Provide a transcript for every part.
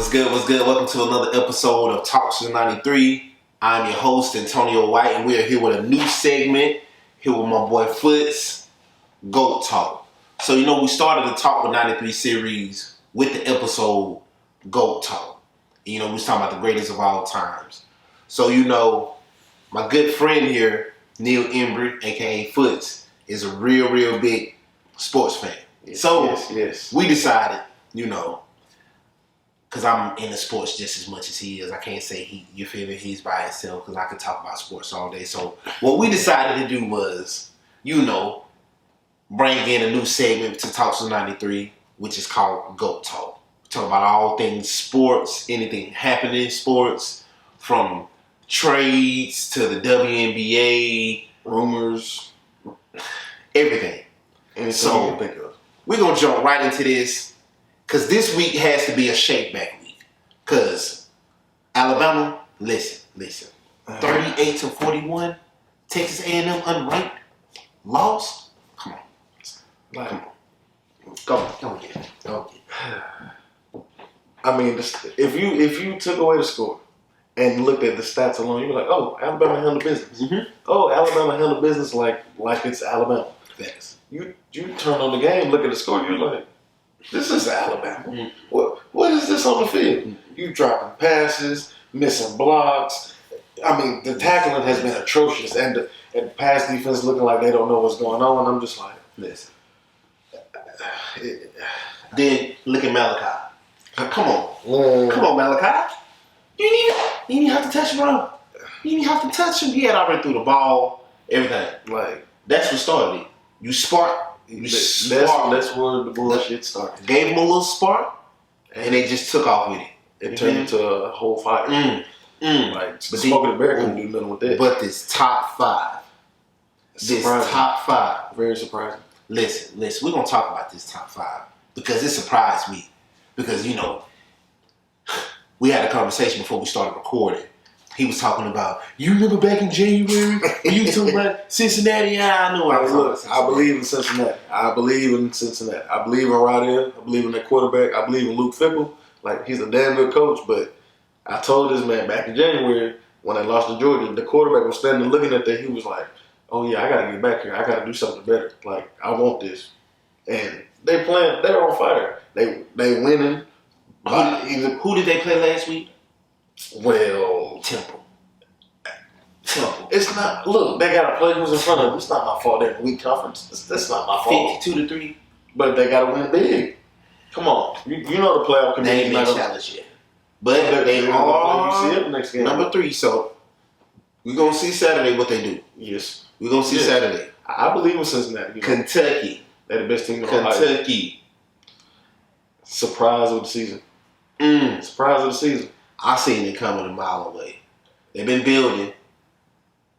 What's good? What's good? Welcome to another episode of Talks to 93. I'm your host, Antonio White, and we are here with a new segment. Here with my boy Foots, GOAT Talk. So, we started the Talk with 93 series with the episode GOAT Talk. We was talking about the greatest of all times. So, my good friend here, Neil Embry, a.k.a. Foots, is a real big sports fan. Yes. We decided, because I'm into sports just as much as he is. I can't say he's by himself because I could talk about sports all day. So what we decided to do was, bring in a new segment to Talks to 93, which is called GOAT Talk. We talk about all things sports, anything happening in sports, from trades to the WNBA, rumors, everything. And so you can think of. We're going to jump right into this because this week has to be a shake-back week. Because Alabama, listen, 38-41, Texas A&M unranked, lost. Come on. Go get it. I mean, if you took away the score and looked at the stats alone, you'd be like, oh, Alabama handled business. Mm-hmm. Oh, Alabama handled business like it's Alabama. Thanks. You turn on the game, look at the score, you're like, this is Alabama. Mm-hmm. What is this on the field? Mm-hmm. You dropping passes, missing blocks. I mean, the tackling has been atrocious, and the pass defense looking like they don't know what's going on. I'm just like, listen. Then look at Malachi. Come on, Malachi. You didn't have to touch him, bro. You didn't have to touch him. He had already threw the ball, everything. Like, that's what started it. You spark. That's where the bullshit started. Gave him a little spark, and they just took off with it. It turned into a whole fire. Like, Smoking the Bear couldn't do nothing with that. But this top five. Very surprising. Listen, we're going to talk about this top five because it surprised me. Because, we had a conversation before we started recording. He was talking about, you remember back in January when you were talking about Cincinnati? Yeah, I know. I believe in Cincinnati. I believe in Roddy. I believe in that quarterback. I believe in Luke Fickell. Like, he's a damn good coach, but I told this man back in January when they lost to Georgia, the quarterback was standing looking at that. He was like, oh yeah, I got to get back here. I got to do something better. Like, I want this. And they're on fire. They winning. Who did they play last week? Well, Temple. It's not. Look, they got to play who's in front of them. It's not my fault. They're in a weak conference. That's not my fault. 52-3. But they got to win big. Come on. You know the playoff committee. They ain't been challenged yet. But they are next game. number 3. So we're going to see Saturday what they do. Yes. We're going to see Saturday. I believe in Cincinnati. Kentucky. They're the best team in Kentucky. Ohio. Surprise of the season. Surprise of the season. I seen it coming a mile away. They've been building.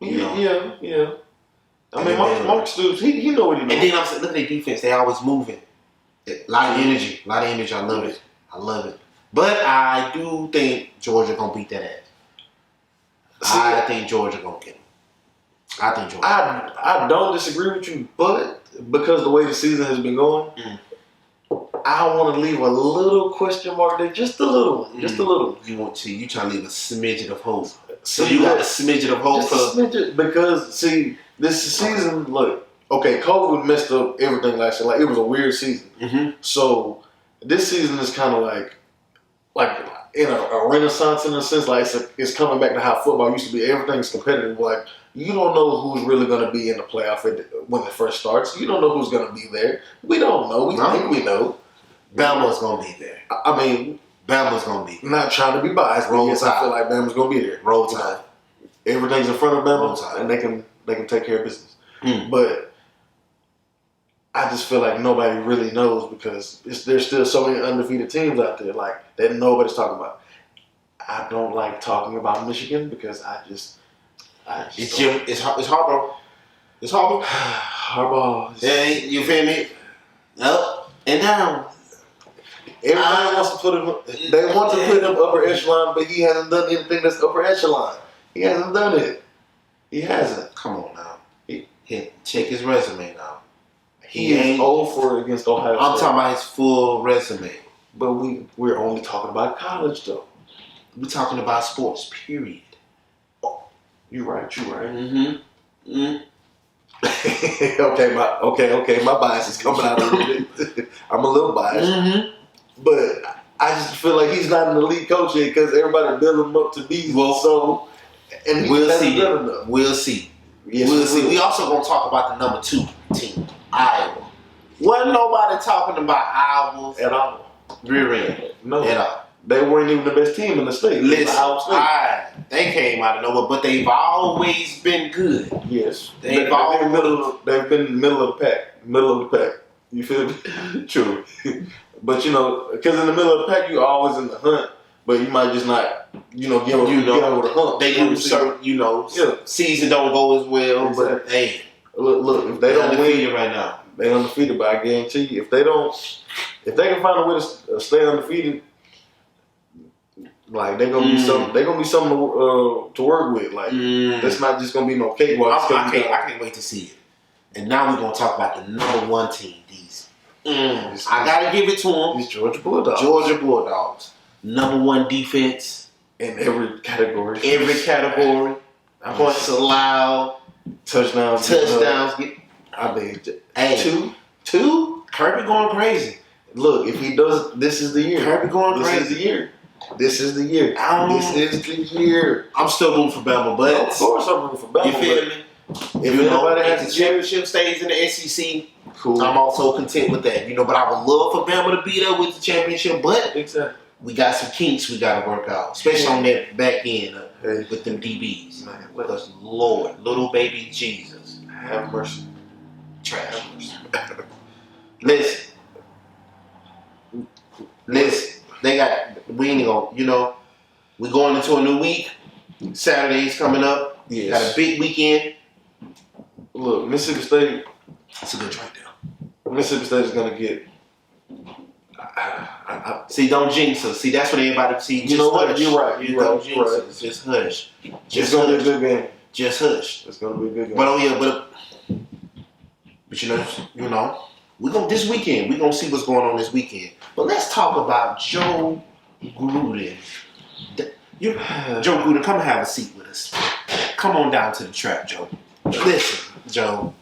Yeah. I mean, Mark Stoops, he know what he knows. And then I'm saying, look at their defense. They always moving. A lot of energy. I love it. But I do think Georgia going to beat that ass. I think Georgia going to get them. I don't disagree with you, but because the way the season has been going, I want to leave a little question mark there, just a little one, You trying to leave a smidgen of hope. So you got a smidgen of hope because this season, look, okay, COVID messed up everything last year. Like, it was a weird season. Mm-hmm. So this season is kind of like in a renaissance in a sense. Like, it's coming back to how football used to be. Everything's competitive. Like, you don't know who's really going to be in the playoff when it first starts. You don't know who's going to be there. We don't know. We think we know. Bama's going to be there. I mean, Bama's going to be there. Not trying to be biased, but yes, I feel like Bama's going to be there. Roll Tide. Everything's in front of Bama, and they can take care of business. But I just feel like nobody really knows because there's still so many undefeated teams out there like that nobody's talking about. I don't like talking about Michigan because it's Harbaugh. It's Harbaugh. Harbaugh. Yeah, you feel me? Up and down. Everybody wants to put him. They want to put him upper echelon, but he hasn't done anything that's upper echelon. He hasn't done it. He hasn't. Come on now. Check his resume now. He ain't 0 for against Ohio State. I'm talking about his full resume. But we're only talking about college though. We're talking about sports, period. You're right. Mm-hmm. Mm-hmm. okay. My bias is coming out a little bit. I'm a little biased, Mm-hmm. but I just feel like he's not an elite coach yet because everybody built him up to be so. And we'll see. Done enough. We'll see. Yes, we'll see. We also gonna talk about the number 2 team, Iowa. Wasn't nobody talking about Iowa at all. Rear end. No, at all. They weren't even the best team in the state. Listen, they came out of nowhere, but they've always been good. Yes, they've been middle of the pack. You feel me? True. But because in the middle of the pack, you're always in the hunt. But you might just not, get over the hump. They lose certain, season don't go as well. Exactly. But hey, look, if they don't win right now, they're undefeated. But I guarantee you, if they can find a way to stay undefeated. Like they're gonna be something. They're gonna be something to work with. Like that's not just gonna be no cakewalk. I can't wait to see it. And now we're gonna talk about the number 1 team. I gotta give it to them. These Georgia Bulldogs. Georgia Bulldogs. Number 1 defense in every category. Points allowed. Touchdowns. I mean, two. Kirby going crazy. Look, if he does, this is the year. Kirby going crazy. This is the year. This is the year. I'm still rooting for Bama, but of course I'm rooting for Bama. You feel me? If the championship stays in the SEC, cool. I'm also content with that. But I would love for Bama to be there with the championship. But we got some kinks we got to work out, especially on that back end with them DBs. Man, because Lord, little baby Jesus, have mercy. Trash. Listen. We ain't gonna, we're going into a new week. Saturday's coming up. Yes. Got a big weekend. Look, Mississippi State. That's a good trade down. Mississippi State is gonna get. See, don't jinx us. See, that's what everybody see. You know what? You're right. Don't jinx us. Just hush. It's gonna be a good game. Just hush. It's gonna be a good game. But we're gonna this weekend. We're gonna see what's going on this weekend. But let's talk about Joe Gruden. Joe Gruden, come have a seat with us. Come on down to the trap, Joe. Listen, Joe.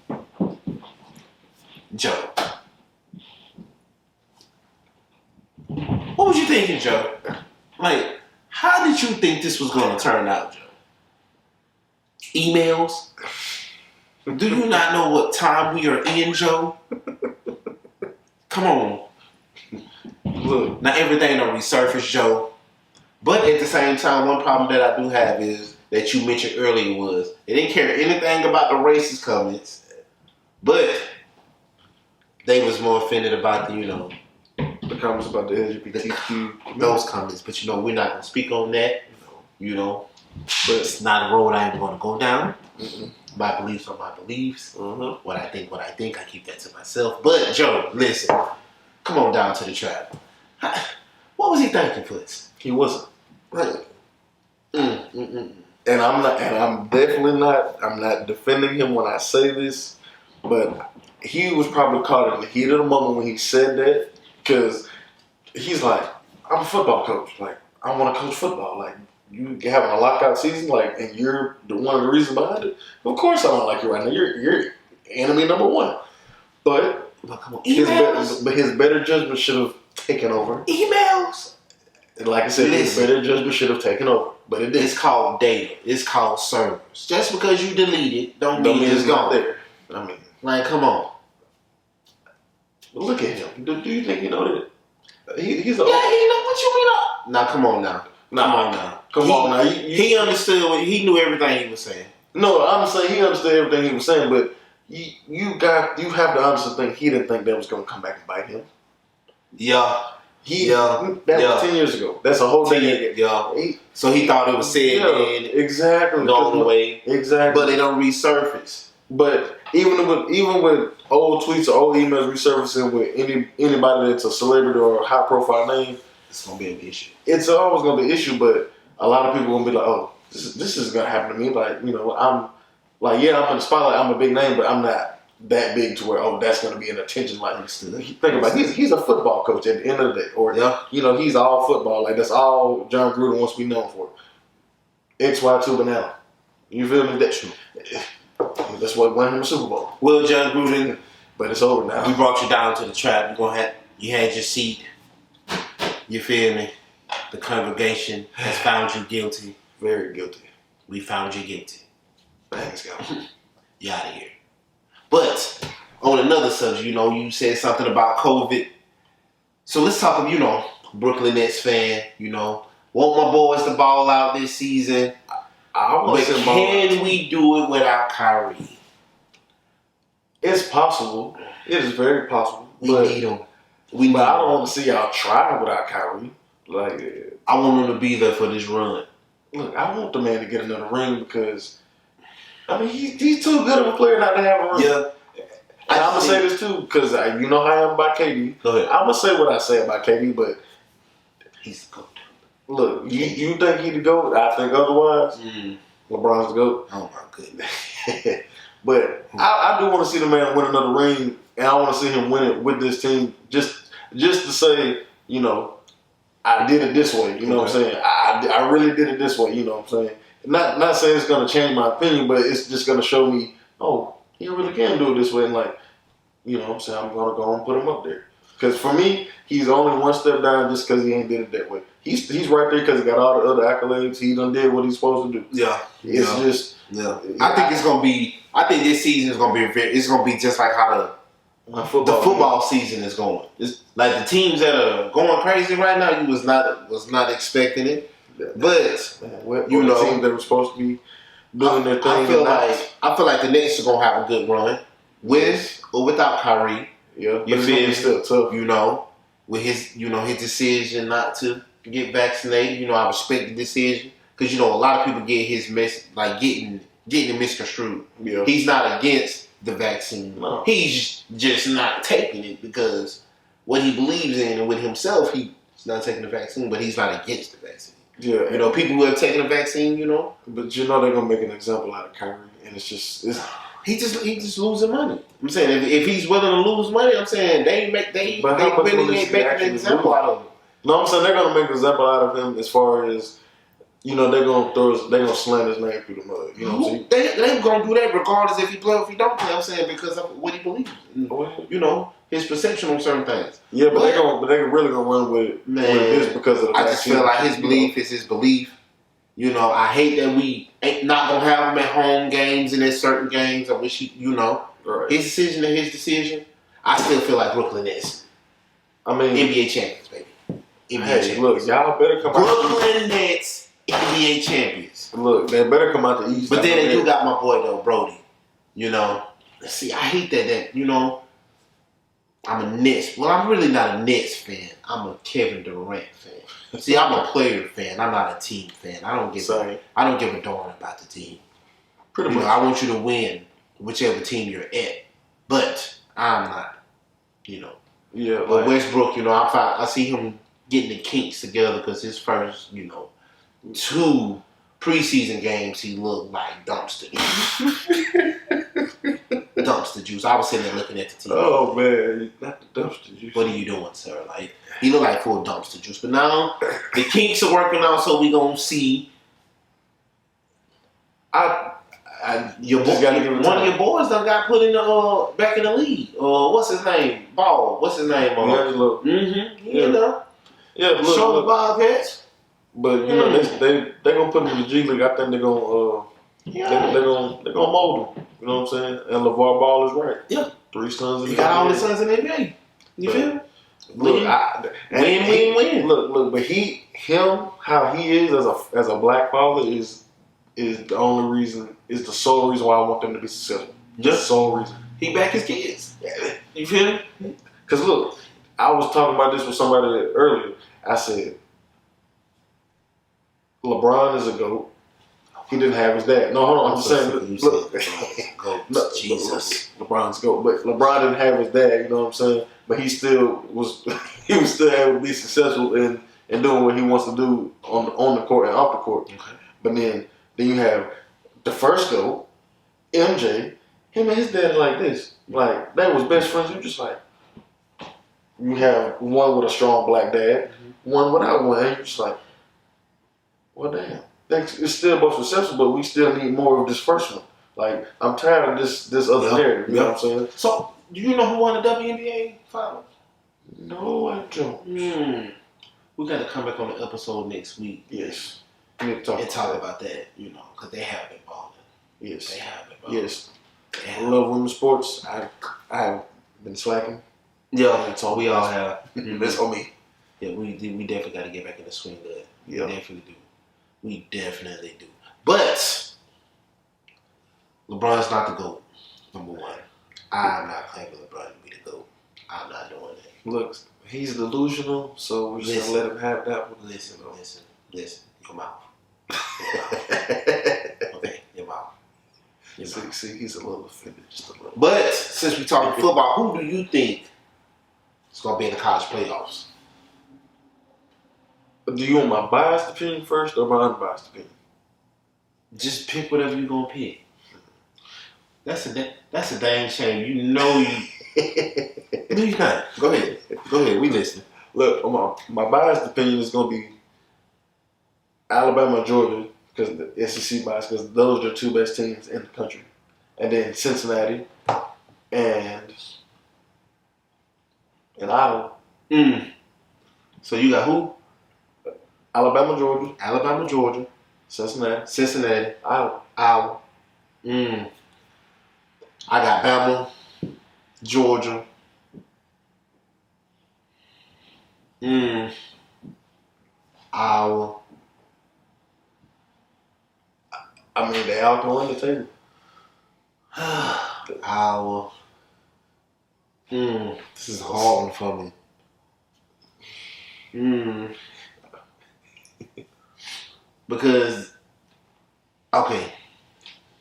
What was you thinking, Joe? Like, how did you think this was going to turn out, Joe? Emails? Do you not know what time we are in, Joe? Come on. Look, not everything don't resurface, Joe. But at the same time, one problem that I do have is that you mentioned earlier was they didn't care anything about the racist comments, but they was more offended about the comments about the LGBTQ. Those comments. But we're not gonna speak on that. But it's not a road I am gonna go down. Mm-hmm. My beliefs are my beliefs. Mm-hmm. What I think, I keep that to myself. But Joe, listen, come on down to the trap. What was he thinking, Foots? He wasn't. Right. And I'm definitely not. I'm not defending him when I say this, but he was probably caught in the heat of the moment when he said that, because he's like, I'm a football coach. Like, I want to coach football. Like, you having a lockout season, like, and you're one of the reasons behind it. Of course, I don't like you right now. You're enemy number 1. But come on, his better judgment should have taken over. Emails. And like I said, his better judgment should have taken over. But it didn't. It's called data. It's called servers. Just because you delete it, don't mean it's gone. There. I mean, like, come on. Look at him. Do you think he know that? He's he know what you mean. Now, come on now. Come on now. He understood. He knew everything he was saying. No, I'm saying he understood everything he was saying, but you have to honestly think he didn't think that was going to come back and bite him. Yeah. That was 10 years ago. That's a whole day. Yeah. So he thought it was said and exactly gone away. Exactly. But it don't resurface. But even with old tweets or old emails resurfacing with anybody that's a celebrity or a high profile name, it's gonna be an issue. It's always gonna be an issue, but a lot of people gonna be like, oh, this is gonna happen to me. Like, I'm like, yeah, I'm in the spotlight, I'm a big name, but I'm not that big to where that's going to be an attention. Like Understood. think about it, he's a football coach at the end of the day, or Yeah. he's all football. Like that's all John Gruden wants to be known for. XY2 banana. You feel me? That's what won him the Super Bowl. Well, John Gruden, But it's over now. we brought you down to the trap. You had your seat. You feel me? The congregation has found you guilty. Very guilty. We found you guilty. Thanks, guys. You out of here. But on another subject, you said something about COVID. So let's talk, Brooklyn Nets fan, want my boys to ball out this season. But can we do it without Kyrie? It's possible. It is very possible. We need him. But I don't want to see y'all try without Kyrie. Like, I want him to be there for this run. Look, I want the man to get another ring because, he's too good of a player not to have a ring. Yeah. And I'm going to say this too because you know how I am about KD. Go ahead. I'm going to say what I say about KD, but He's the GOAT. look, you think he the GOAT? I think otherwise. LeBron's the GOAT. Oh, my goodness. But I do want to see the man win another ring, and I want to see him win it with this team just to say, I did it this way. You know what I'm saying? I really did it this way. You know what I'm saying? Not saying it's going to change my opinion, but it's just going to show me, he really can do it this way. And I'm saying? I'm going to go and put him up there. Because for me, he's only one step down just because he ain't did it that way. He's right there because he got all the other accolades. He done did what he's supposed to do. Yeah. It's just... Yeah. I think it's going to be... I think this season is going to be... It's going to be just like how the football season is going. It's like the teams that are going crazy right now, you was not expecting it. But, the teams that were supposed to be doing their thing. I feel like the Nets are going to have a good run with or without Kyrie. Yeah, but it's still tough. With his decision not to get vaccinated. I respect the decision because a lot of people get his getting it misconstrued. Yeah. He's not against the vaccine. No. He's just not taking it because what he believes in and with himself, he's not taking the vaccine, but he's not against the vaccine. Yeah. People who have taken the vaccine, But they're gonna make an example out of Kyrie, and it's he just losing money. I'm saying if he's willing to lose money, I'm saying they really ain't making an example out of him. No, I'm saying they're gonna make an example out of him as far as they're gonna slam his name through the mud. You know what I'm saying? They're gonna do that regardless if he play or if he don't play. I'm saying because of what he believes. His perception on certain things. Yeah, but they're really gonna run with this because of the vaccine. I just feel like his belief is his belief. I hate that we ain't not gonna have him at home games and at certain games. I wish right. His decision and his decision. I still feel like Brooklyn Nets. NBA champions, baby. NBA champions. Look, y'all better come out. Brooklyn Nets, NBA champions. Look, they better come out the East. But then they do got my boy though, Brody. See, I hate that. I'm a Nets. Well, I'm really not a Nets fan. I'm a Kevin Durant fan. See, I'm a player fan. I'm not a team fan. I don't give a darn about the team. Pretty much. I want you to win whichever team you're at. But I'm not. Yeah. But Westbrook, I see him getting the kinks together because his first, 2 preseason games, he looked like dumpster juice. Dumpster juice. I was sitting there looking at the TV. Oh man, not the dumpster juice. What are you doing, sir? He looked like full dumpster juice. But now the kinks are working out, so we gonna see. One of your boys done got put in the back in the league. What's his name? Ball. What's his name? Yeah, show the Bobcats. But they gonna put him in the G League. I think they're gonna they're gonna mold him. You know what I'm saying? And LeVar Ball is right. Yeah, 3 sons. He got all his sons in the NBA. You feel me? Win. Look, but how he is as a black father is the only reason, is the sole reason why I want them to be successful. Just the sole reason. He back his kids. You feel me? Because look, I was talking about this with somebody earlier. I said, LeBron is a GOAT. He didn't have his dad. No, hold on. I'm just saying. Look, Jesus. LeBron's GOAT. But LeBron didn't have his dad, you know what I'm saying? But he still was still able to be successful in doing what he wants to do on the court and off the court. Okay. But then you have the first GOAT, MJ, him and his dad like this. Like, they was best friends. You just like, you have one with a strong black dad, one without one. And you're just like, well, damn. It's still both successful, but we still need more of this first one. Like, I'm tired of this other narrative. You know what I'm saying? So, do you know who won the WNBA finals? No, I don't. We got to come back on the episode next week. Yes. We need to talk about that, because they have been balling. Yes. They have been balling. Yes. I love women's sports. I have been slacking. Yeah, that's all we all have. That's on me. Yeah, we definitely got to get back in the swing of it. Yeah. We definitely do. But LeBron's not the GOAT, number one. I'm not claiming LeBron to be the GOAT. I'm not doing that. Look, he's delusional, so we're just going to let him have that one. Listen. Your mouth. Okay, your mouth. See, he's a little offended, just a little. But since we're talking football, who do you think is going to be in the college playoffs? Do you want my biased opinion first or my unbiased opinion? Just pick whatever you're going to pick. That's a dang shame. You know you. No, you not. Go ahead. We listening. Look, my biased opinion is going to be Alabama, Georgia, because the SEC bias, because those are the two best teams in the country, and then Cincinnati and Iowa. So you got who? Alabama, Georgia, Cincinnati, Iowa. I got Bama, Georgia. Iowa. I mean, they all can run the table. Iowa. This is a hard one for me. Because, okay,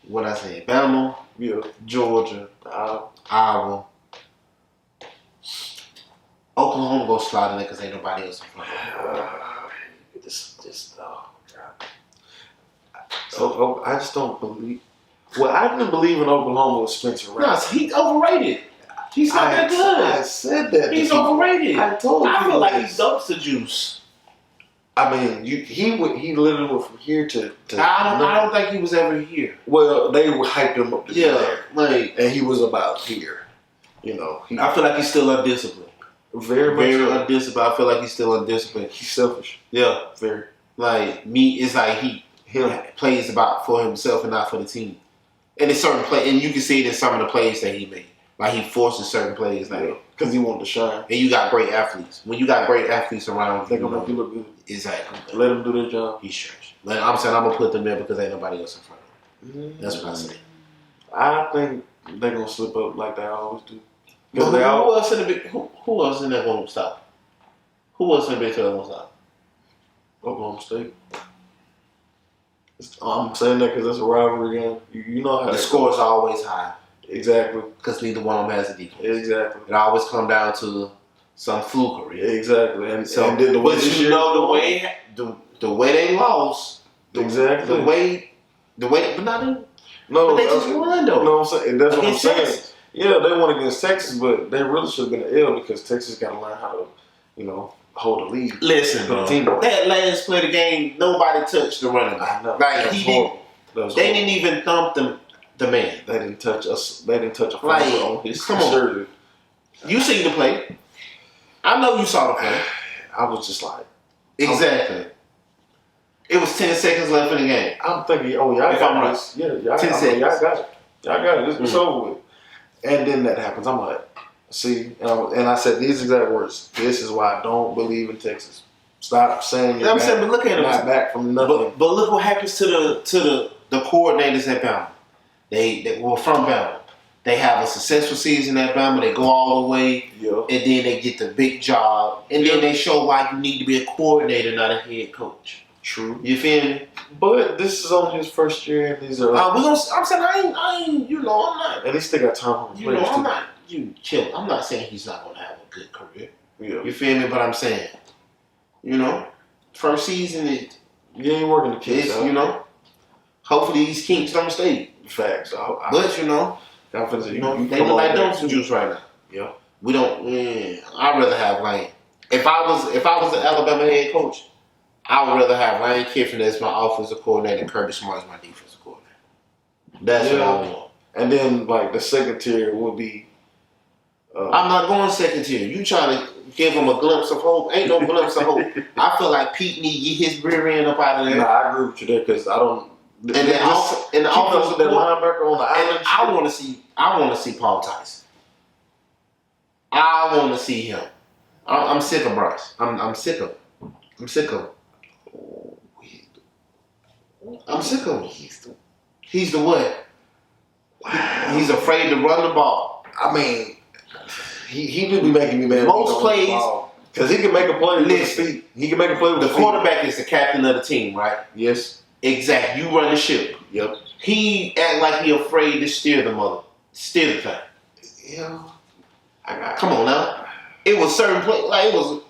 what I say, Bama, Georgia, Iowa. Oklahoma go slide in there because ain't nobody else in front of them. So I just don't believe. Well, I didn't believe in Oklahoma with Spencer Rattler. No, he's overrated. He's not that good. I said that. He's overrated. I told you. I feel like he's dumpster juice. I mean, he literally went from here to I don't think he was ever here. Well, they hyped him up to there. And he was about here. I feel like he's still undisciplined. Very undisciplined. I feel like he's still undisciplined. He's selfish. Yeah. Very. Like, it's like he plays about for himself and not for the team. And it's certain play, and you can see it in some of the plays that he made. Like, he forces certain plays, because he wanted to shine. And you got great athletes. When you got great athletes around, they're gonna make you look good. Exactly. Let them do their job. He's trash. I'm saying I'm gonna put them there because ain't nobody else in front of them. That's what I say. I think they're gonna slip up like they always do. Who else in the big? Who else in there gonna stop? Who else in the Big 12 gonna stop? Oklahoma State. I'm saying that because it's a rivalry game. You know how the score is always high. Exactly. Because neither one of them has a defense. Exactly. It always come down to some flukery. Exactly. And the way the way they lost. Exactly. The way, but not in. No, but they just won though. You know what I'm saying? That's what I'm saying. Texas. Yeah, they won against Texas, but they really should have been an L because Texas got to learn how to, hold the lead. Listen, bro. That last play of the game, nobody touched the running back. I know. Like they didn't even thump the man. They didn't touch us. They didn't touch a on his shirt. You seen the play? I know you saw the play. I was just like, exactly. It was 10 seconds left in the game. I'm thinking, y'all got this. Yeah, y'all got it. Y'all got it. It's over with. And then that happens. I'm like, see, and I said these exact words. This is why I don't believe in Texas. Stop saying you're but look at not back from nothing. But look what happens to the coordinators at Bama. They were from Bama. They have a successful season at Bama. They go all the way, and then they get the big job, and then they show why you need to be a coordinator, not a head coach. True. You feel me? But this is only his first year, and these are. I'm saying I ain't. I'm not. And he still got time on the I'm not. You chill. I'm not saying he's not gonna have a good career. Yeah. You feel me? But I'm saying, first season you ain't working the kids out. Hopefully these kinks don't stay. Facts. But I'm finna say, You know, you they come look on like there, dumpster too. juice right now. Yeah. We don't. I'd rather have Lane. If I was the Alabama head coach, I would rather have Lane Kiffin as my offensive coordinator and Kirby Smart as my defensive coordinator. That's what I want. And then like the second tier would be. I'm not going second tier. You trying to give him a glimpse of hope? Ain't no glimpse of hope. I feel like Pete need to get his rear end up out of there. Nah, I agree with you there because I don't. And then in the offense with that linebacker on the island. and I want to see Paul Tyson. I want to see him. I'm sick of Bryce. I'm sick of him. I'm sick of him. I'm sick of him. He's the what? Wow. He's afraid to run the ball. I mean, he do be making me mad. Most plays, because he can make a play with his listen, feet. He can make a play with the his feet. quarterback is the captain of the team, right? Yes. Exactly. You run the ship. Yep. He act like he afraid to steer the thing. Yeah. Come on now. It was certain play, like it was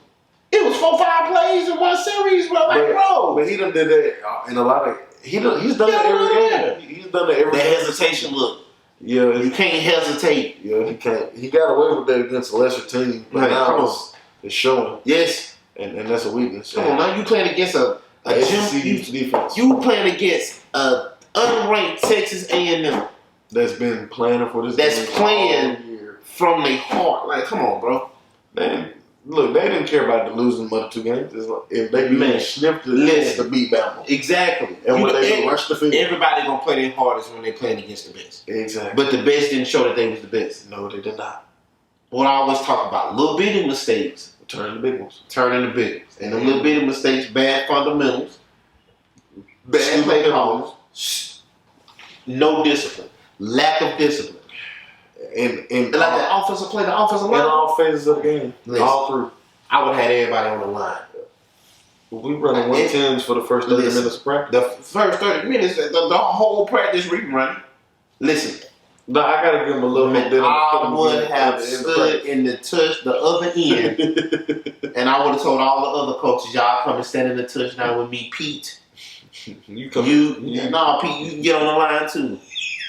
4-5 plays in one series, bro. Like, bro. But he done did that in a lot of. He's done that every game. He's done that every That game. hesitation look. Yeah. You can't hesitate. Yeah, he can't. He got away with that against a lesser team, but Right, now come on. it's showing, Yes. and that's a weakness. Come on now. You playing against a SEC gym. defense You playing against a unranked Texas A&M that's been planning for this. That's game playing. all year. from their heart. Like, come on, bro. Man, look, they didn't care about the losing the other two games. It's like, if they Man, sniffed the listen. list to beat Bama, Exactly. and when they rush the field, Everybody gonna play their hardest when they playing against the best. exactly. But the best didn't show that they was the best. No, they did not. What I always talk about, little bitty mistakes Turn the big ones. turn into big. And the little bitty mistakes, bad fundamentals, bad Stupid play penalties. calls, no discipline, lack of discipline. And And like the offensive play, the offensive in line, all phases of the game, Listen. all three. I would have had everybody on the line. We running 110s for the first 30 Listen. minutes of practice. The first 30 minutes, the whole practice we running. Listen, No, I gotta give him a little bit. I would have stood in the other end, and I would have told all the other coaches, y'all come and stand in the touchdown with me, Pete. Pete, Pete, you can get on the line too.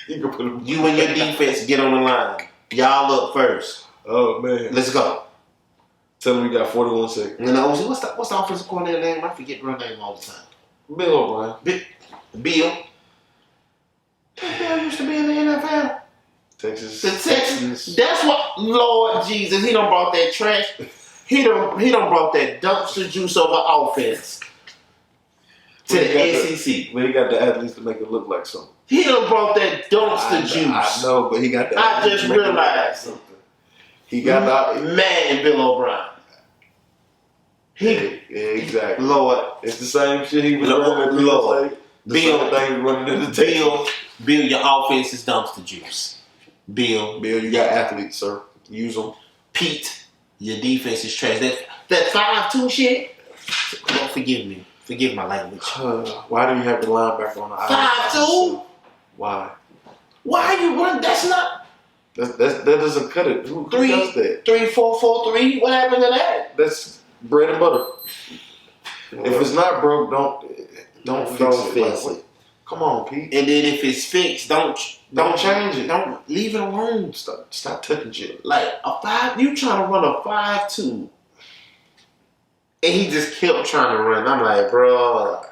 You can put him. You and your defense get on the line. Y'all up first. Oh man, Let's go. tell him we got 41 seconds. And I was what's the offensive coordinator name? I forget her name all the time. Bill O'Brien, Bill. Bill used to be in the NFL. Texas. The Texans. That's what, Lord Jesus, he done brought that trash. He done brought that dumpster juice of an offense to Well, he the got SEC. But he got the athletes to make it look like something. He done brought that dumpster juice. I know, but he got the. I athletes just to make it look like realized. something. He got the. Man, Bill O'Brien. Yeah, exactly. Lord, It's the same shit he was Lord, running at Lord. State. The Bill, same thing he was running in the Texans. Bill, your offense is dumpster juice. Bill, Bill, you got athletes, sir. Use them. Pete, your defense is trash. That 5-2 shit. Lord, forgive me. Forgive my language. Why do you have the linebacker on the island? 5-2. Why? Why you run? That's not That doesn't cut it. Who does that? 3-4-4-3. What happened to that? That's bread and butter. If it's not broke, don't fix it. Come on, Pete. And then if it's fixed, don't change it. Don't leave it alone. Stop touching shit. Like a 5, you trying to run a 5-2, and he just kept trying to run. I'm like, bro.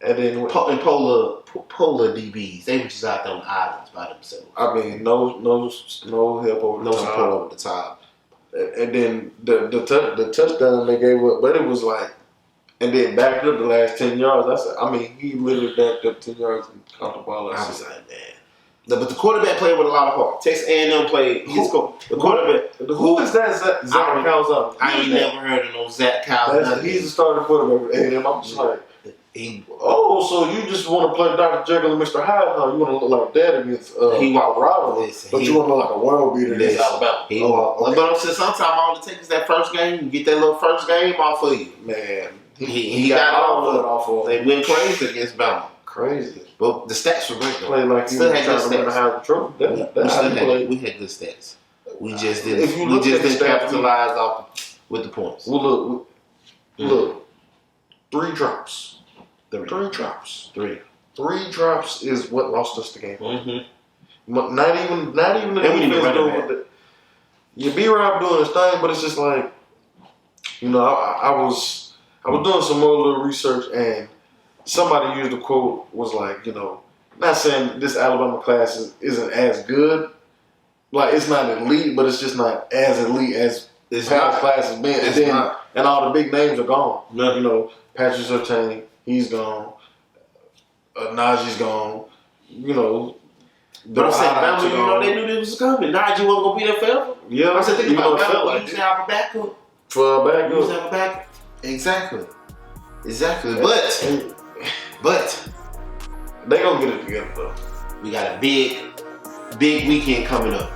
And then Polar DBs, they were just out there on islands by themselves. I mean, no help over the No top. support over the top. And then the touchdown they gave up, but it was like, and then backed up the last 10 yards. He literally backed up 10 yards and caught the ball. I was like, man. But the quarterback played with a lot of heart. Texas A&M played. The quarterback. Who is that? Zach Calzada. I ain't never heard of no Zach Calzada. He's the starting quarterback for A&M. I'm just like, so you just want to play Dr. Jekyll and Mr. Hyde? Huh? You want to look like that against Colorado, but you want to look like a world beater against Alabama? But I'm saying sometimes all it takes is that first game. You get that little first game off of you. Man, he got all of it off of They went crazy against Bama. Crazy. But the stats were great though. Play like you were trying to win the Heisman Trophy. We had good stats. We just didn't capitalize off with the points. Well, look, 3 drops. Three drops. Three drops is what lost us the game. Mm-hmm. Not even the And we need a defense running doing back. what the. Yeah, B-Rob doing his thing, but it's just like, you know, I was doing some more little research, and somebody used a quote, was like, you know, not saying this Alabama class isn't as good, like it's not elite, but it's just not as elite as It's past not. classes been. It's And then not. and all the big names are gone. No. You know, Patrick Surtain, he's gone. Najee's gone. You know. But I'm saying, Highlights Bama, are you know, gone. they knew this was coming. Najee wasn't gonna be there forever. Yeah, I said, think even though about it felt Bama. We like used it. to have a backup. For a We used to backup. have a backup. Exactly. But They gonna get it together though. we got a big weekend coming up.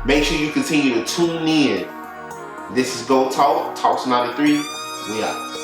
Make sure you continue to tune in. This is Go Talk, Talks 93. We out.